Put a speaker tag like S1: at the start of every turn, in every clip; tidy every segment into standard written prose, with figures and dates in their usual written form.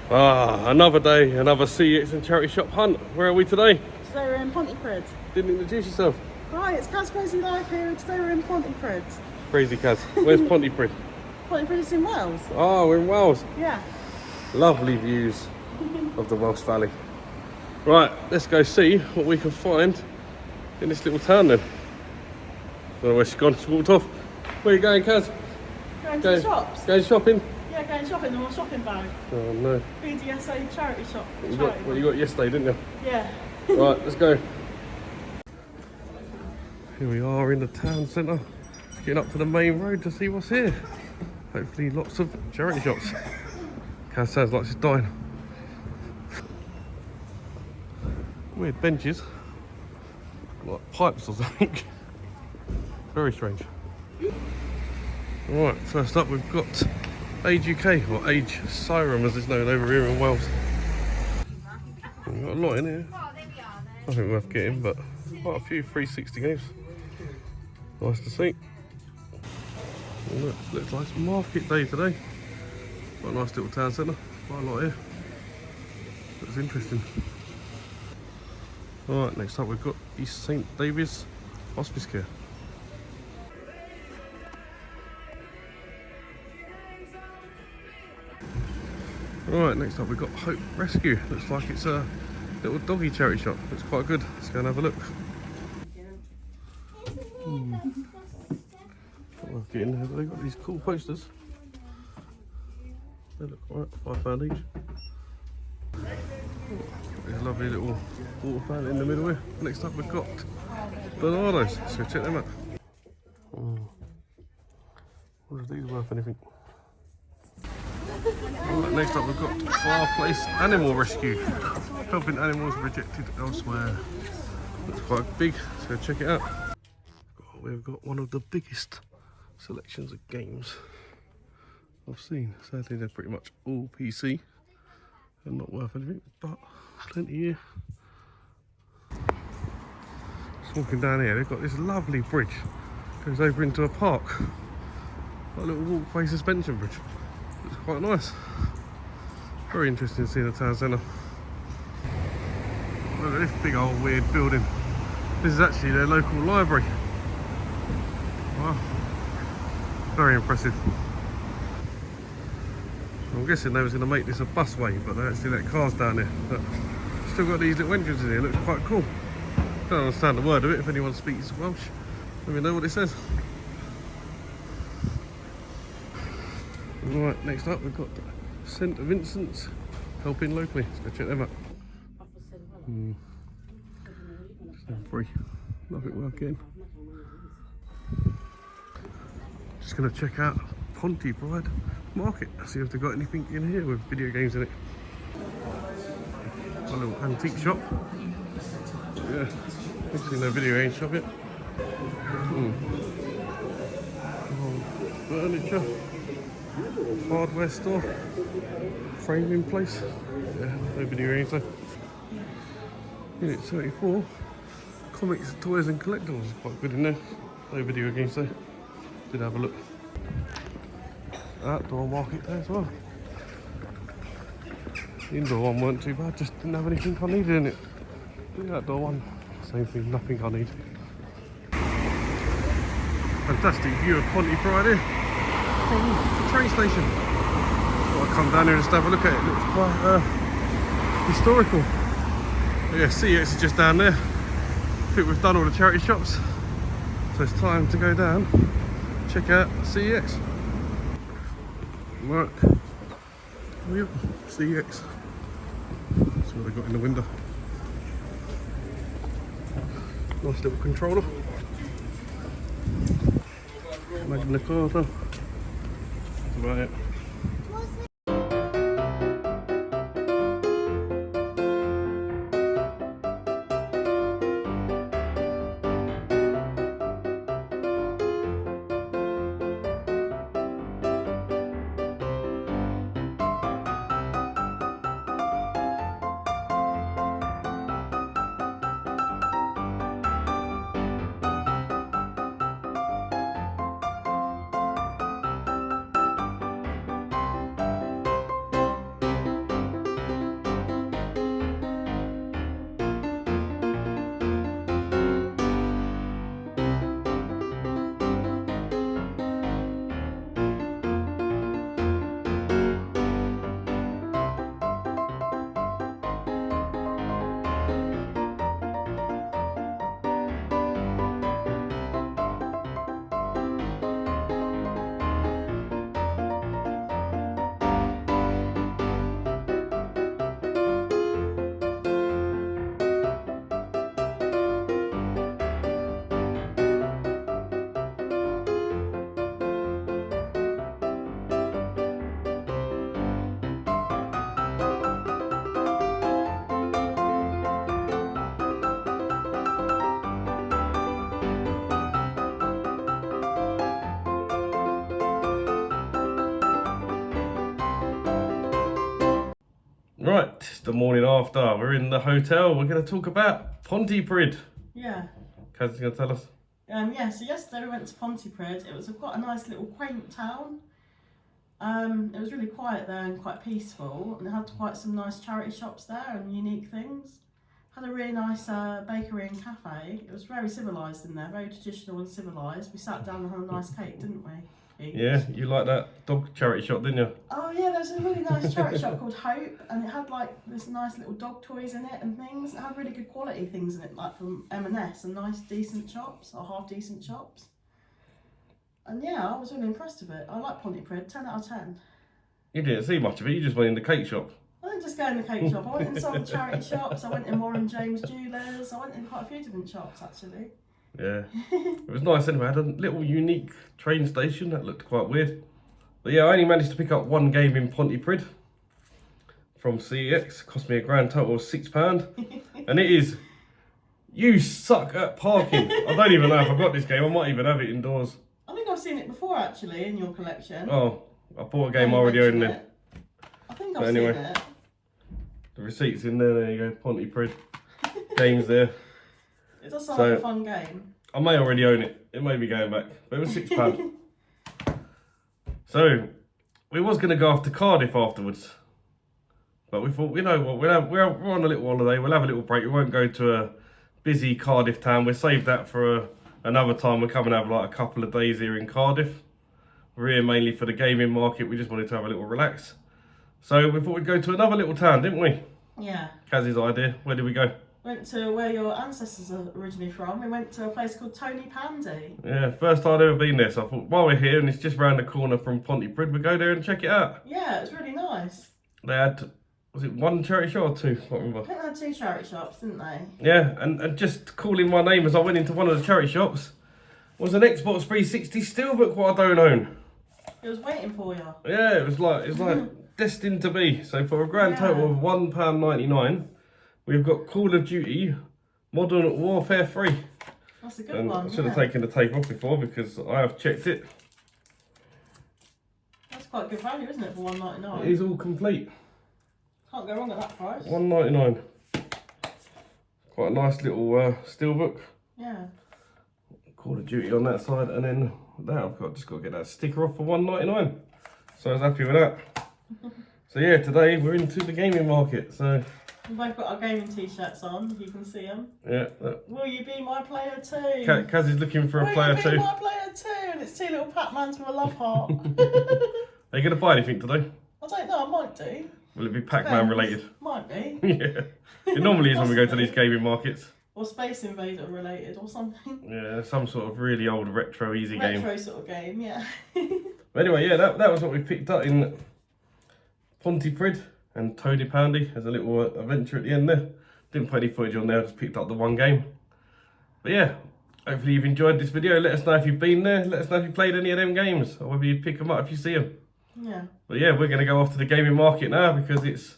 S1: Another day, another Cex and Charity shop hunt. Where are we today?
S2: Today we're in Pontypridd.
S1: Didn't introduce yourself.
S2: Hi, it's Kaz Crazy Life here, and today we're in Pontypridd.
S1: Crazy Kaz. Where's Pontypridd?
S2: Pontypridd is in Wales.
S1: Oh, we're in Wales.
S2: Yeah.
S1: Lovely views of the Welsh Valley. Right, let's go see what we can find in this little town then. Don't know where she's gone, she walked off. Where are you going, Kaz?
S2: Going to the shops.
S1: Going shopping?
S2: Yeah, going shopping in my shopping bag.
S1: Oh no.
S2: BDSA charity shop.
S1: You got yesterday, didn't you?
S2: Yeah.
S1: Right, let's go. Here we are in the town centre. Getting up to the main road to see what's here. Hopefully lots of charity shops. Kaz sounds like she's dying. Weird benches. Like pipes or something. Very strange. Right, first up we've got Age UK, or Age Siren as it's known over here in Wales. We've got a lot in here. Nothing worth getting, but quite a few 360 games. Nice to see. Look, looks like it's market day today. Quite a nice little town centre. Quite a lot here. Looks interesting. Alright, next up we've got East St David's Hospice Care. Alright, next up we've got Hope Rescue. Looks like it's a little doggy charity shop. Looks quite good. Let's go and have a look. Not worth getting. They've got these cool posters. They look alright, £5 each. There's a lovely little water fountain in the middle here. Next up we've got Bernardo's. Let's go check them out. What are these worth anything? Right, next up we've got Far Place Animal Rescue. Helping animals rejected elsewhere. Looks quite big, so check it out. We've got one of the biggest selections of games I've seen. Sadly they're pretty much all PC and not worth anything, but plenty here. Just walking down here, they've got this lovely bridge. Goes over into a park. Like a little walkway suspension bridge. It's quite nice. Very interesting to see the town centre. Look at this big old weird building. This is actually their local library. Wow. Very impressive. I'm guessing they was going to make this a busway, but they actually let cars down here. But still got these little entrances here. Looks quite cool. Don't understand a word of it. If anyone speaks Welsh, let me know what it says. Right, next up we've got St Vincent's helping locally. Let's go check them out. Just free, nothing worth getting. Just going to check out Pontypridd Market, see if they've got anything in here with video games in it. A little antique shop. Yeah, actually no video game shop yet. Furniture. Hardware store, framing place. Yeah, no video games though. Unit 34, comics, toys and collectibles. Quite good in there. No video games though. Did have a look. Outdoor market there as well. The indoor one weren't too bad, just didn't have anything I needed in it. The outdoor one, same thing, nothing I need. Fantastic view of Pontypridd here. From the train station. I'll come down here and just have a look at it. It looks quite historical. But yeah, Cex is just down there. I think we've done all the charity shops, so it's time to go down, check out Cex. Right, yep, Cex. That's what they got in the window. Nice little controller. Magna Carta. That's about it. Right, it's the morning after. We're in the hotel. We're going to talk about Pontypridd.
S2: Yeah.
S1: Kaz is going to tell us.
S2: Yeah, so yesterday we went to Pontypridd. It was quite a nice little quaint town. It was really quiet there and quite peaceful, and it had quite some nice charity shops there and unique things. Had a really nice bakery and cafe. It was very civilised in there, very traditional and civilised. We sat down and had a nice cake, didn't we? Each.
S1: Yeah, you like that dog charity shop, didn't you?
S2: Oh yeah, there's a really nice charity shop called Hope, and it had like this nice little dog toys in it and things. It had really good quality things in it, like from M&S, and nice decent shops, or half decent shops. And yeah, I was really impressed with it. I like Pontypridd, 10 out of 10.
S1: You didn't see much of it, you just went in the cake shop.
S2: I didn't just go in the cake shop, I went in some charity shops, I went in Warren James Jewellers, I went in quite a few different shops actually.
S1: Yeah, it was nice anyway. I had a little unique train station that looked quite weird. But yeah, I only managed to pick up one game in Pontypridd from Cex. Cost me a grand total of £6. And it is, you suck at parking. I don't even know if I got this game. I might even have it indoors.
S2: I think I've seen it before actually in your collection.
S1: Oh, I bought a game I already owned then.
S2: I think I've seen it.
S1: The receipt's in there, there you go, Pontypridd. Game's there.
S2: It does sound like a fun game.
S1: I may already own it. It may be going back, but it was £6. So, we was going to go off to Cardiff afterwards. But we thought, you know what, we're on a little holiday, we'll have a little break. We won't go to a busy Cardiff town. We'll save that for another time. We'll come and have like a couple of days here in Cardiff. We're here mainly for the gaming market. We just wanted to have a little relax. So we thought we'd go to another little town, didn't we?
S2: Yeah.
S1: Kaz's idea. Where did we go?
S2: Went to where your ancestors are originally from. We went to a place called Tony Pandy.
S1: Yeah, first time I'd ever been there. So I thought, while we're here and it's just round the corner from Pontypridd, we'll go there and check it out.
S2: Yeah, it was really nice.
S1: They had, was it one charity shop or two? I can't remember.
S2: I think they had 2 charity shops, didn't they?
S1: Yeah, and just calling my name as I went into one of the charity shops was an Xbox 360 Steelbook, what I don't own.
S2: It was waiting for you.
S1: Yeah, it was like destined to be. So for a grand total of £1.99, we've got Call of Duty Modern Warfare 3.
S2: That's a good one.
S1: I should have taken the tape off before because I have checked it.
S2: That's quite good value, isn't it, for £1.99?
S1: It is all complete.
S2: Can't go wrong at that price.
S1: £1.99. Quite a nice little steelbook.
S2: Yeah.
S1: Call of Duty on that side, and then that I've just got to get that sticker off for £1.99. So I was happy with that. So yeah, today we're into the gaming market. So
S2: we've both got our gaming t-shirts on, if you can see them.
S1: Yeah.
S2: Will you be my player too?
S1: Kaz is looking for a player too.
S2: Will you be my player too? And it's 2 little Pac-Mans with a love heart.
S1: Are you going to buy anything today?
S2: I don't know, I might do.
S1: Will it be Pac-Man related?
S2: Might be.
S1: Yeah. It normally is when we go to these gaming markets.
S2: Or Space Invader related or something.
S1: Yeah, some sort of really old retro easy game.
S2: Retro sort of game, yeah.
S1: But anyway, yeah, that was what we picked up in Pontypridd and Tony Pandy. There's a little adventure at the end there. Didn't put any footage on there, just picked up the one game. But yeah, hopefully you've enjoyed this video. Let us know if you've been there. Let us know if you played any of them games or whether you pick them up if you see them.
S2: Yeah.
S1: But yeah, we're going to go off to the gaming market now because it's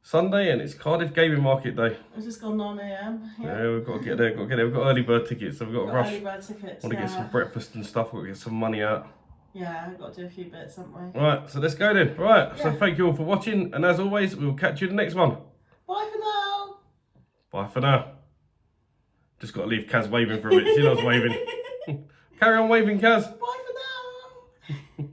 S1: Sunday and it's Cardiff Gaming Market Day.
S2: It's just gone 9 AM.
S1: Yeah, we've got to get there. We've got early bird tickets, so we've got to rush.
S2: Early bird tickets.
S1: Want to get some breakfast and stuff. We've got to get some money out.
S2: Yeah, we've got to do a few bits, haven't we?
S1: Right, so let's go then. Right, so thank you all for watching, and as always, we will catch you in the next one.
S2: Bye for now.
S1: Bye for now. Just got to leave Kaz waving for a bit. She loves waving. Carry on waving, Kaz.
S2: Bye for now.